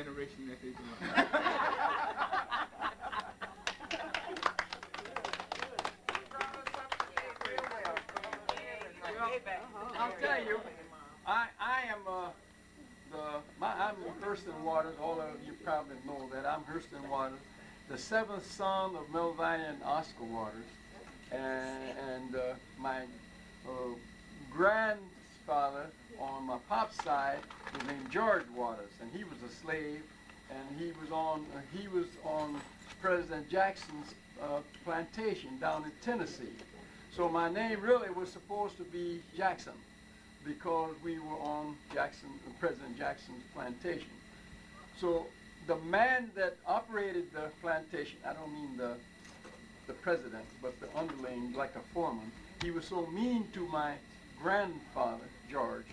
generation that they belong. I'll tell you, I am I'm Herston Waters. All of you probably know that I'm Herston Waters, the seventh son of Melvina and Oscar Waters, and my grandfather on my pop's side was named George Waters, and he was a slave, and he was on President Jackson's plantation down in Tennessee. So my name really was supposed to be Jackson, because we were on President Jackson's plantation. So the man that operated the plantation, I don't mean the president, but the underling, like a foreman, he was so mean to my grandfather, George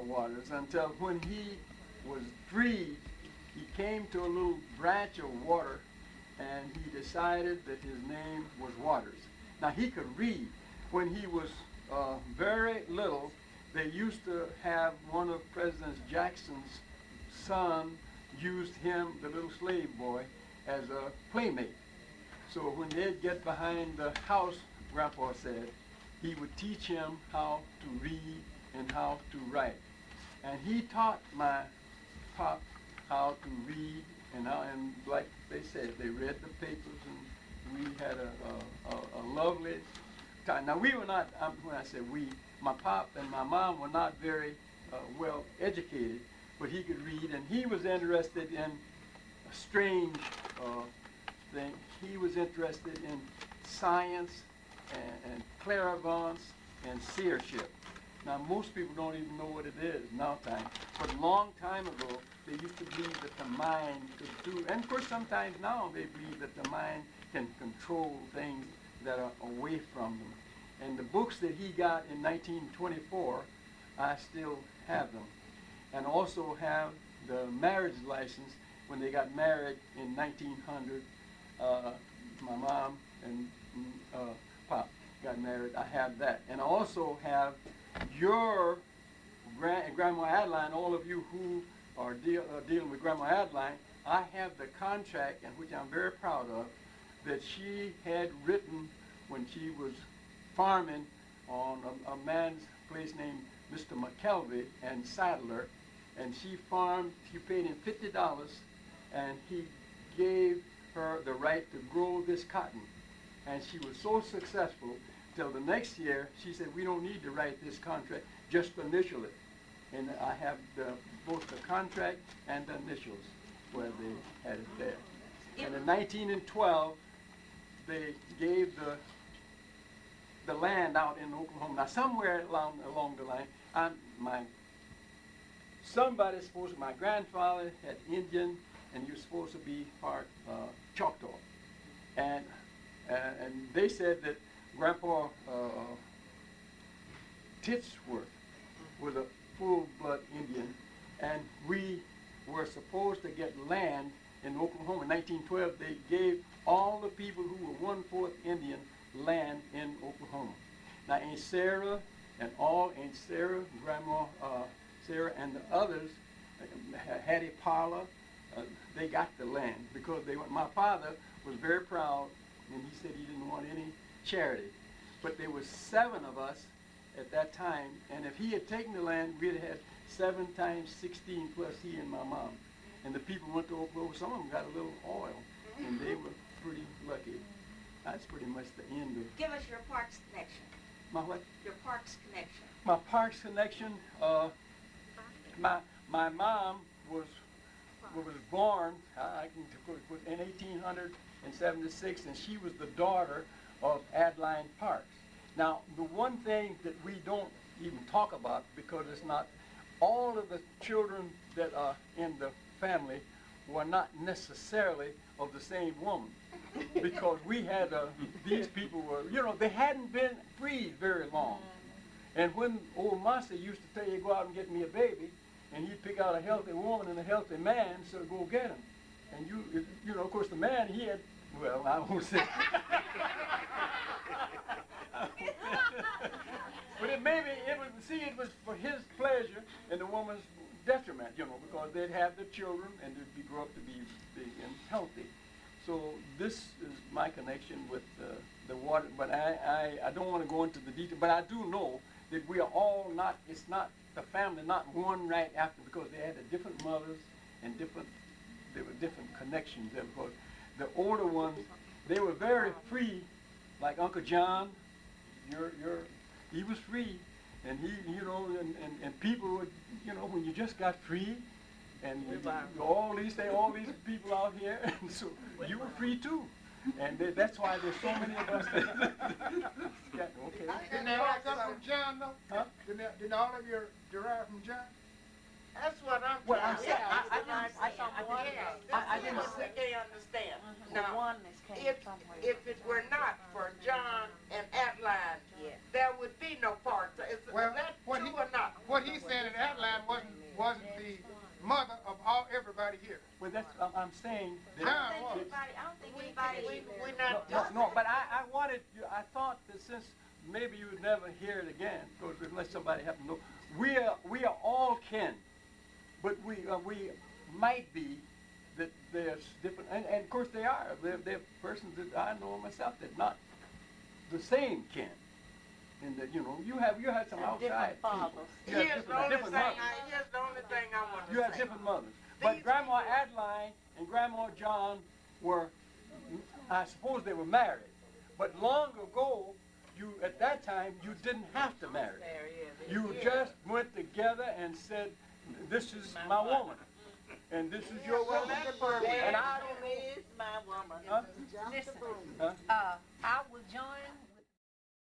Waters, until when he was freed, he came to a little branch of water, and he decided that his name was Waters. Now he could read. When he was very little, they used to have one of President Jackson's son used him, the little slave boy, as a playmate. So when they'd get behind the house, Grandpa said, he would teach him how to read and how to write. And he taught my pop how to read, and like they said, they read the papers, and we had a lovely time. Now we were not, when I say we, my pop and my mom were not very well educated, but he could read, and he was interested in a strange thing. He was interested in science and clairvoyance and seership. Now most people don't even know what it is nowadays, but a long time ago they used to believe that the mind could do, and of course sometimes now they believe that the mind can control things that are away from them. And the books that he got in 1924, I still have them. And also have the marriage license when they got married in 1900. My mom and Pop got married. I have that. And I also have your Grandma Adeline, all of you who are dealing with Grandma Adeline, I have the contract, and which I'm very proud of, that she had written when she was farming on a man's place named Mr. McKelvey and Sadler, and she paid him $50, and he gave her the right to grow this cotton. And she was so successful till the next year, she said, we don't need to write this contract, just initial it. And I have both the contract and the initials where they had it there. And in 1912, they gave the land out in Oklahoma. Now somewhere along the line, my grandfather had Indian, and he was supposed to be part Choctaw. And they said that Grandpa Titsworth was a full-blood Indian, and we were supposed to get land in Oklahoma. In 1912, they gave all the people who were 1/4 Indian land in Oklahoma. Now Aunt Sarah and Grandma Sarah and the others, Hattie Parlor, they got the land because my father was very proud, and he said he didn't want any charity. But there were 7 of us at that time, and if he had taken the land, we'd have had 7 times 16 plus he and my mom. And the people went to Oklahoma, some of them got a little oil, and they were pretty lucky. That's pretty much the end of. Give us your Parks connection. My what? Your Parks connection. My Parks connection. My mom was born in 1876, and she was the daughter of Adeline Parks. Now, the one thing that we don't even talk about, because it's not all of the children that are in the family were not necessarily of the same woman, because we had these people were, they hadn't been free very long. And when old Master used to tell you, go out and get me a baby, and he'd pick out a healthy woman and a healthy man, so go get him. And of course the man, he had, well, I won't say. But it was for his pleasure, and the woman's detriment, you know, because they'd have the children and they'd be, grow up to be big and healthy. So this is my connection with the water, but I don't want to go into the detail, but I do know that we are all not, it's not the family, not one right after, because they had different mothers and there were different connections there, because the older ones, they were very free, like Uncle John, he was free, and he, you know, and people would, you know, when you just got free, and all these people out here, and so you were free too, and that's why there's so many of us. Yeah, okay. Didn't they all come from John though? Huh? Didn't all of you derive from John? That's what I'm Well, I'm saying. I didn't What say. they understand. The Now, oneness came if somewhere. it were not for John and Adeline, Yeah. there would be no parts. Is Well, that what true he- or not? What he said in Adeline wasn't the mother of everybody here. Well, that's I'm saying. John was. I don't think anybody. We're not No, but I wanted you. I thought that since maybe you would never hear it again, because unless somebody happened to know, we are all kin, but we might be that there's different, and of course they are. They're persons that I know myself that not the same kin. And that, you know, you had some And outside different people. fathers. You had Here's the only different mothers. thing I want to You say. had different mothers. But These Grandma Adeline and Grandma John were, I suppose they were married. But long ago, at that time, you didn't have to marry. You just went together and said, this is my woman. And this is your woman. And I don't know. is my woman. Huh? Listen, Huh? I was joined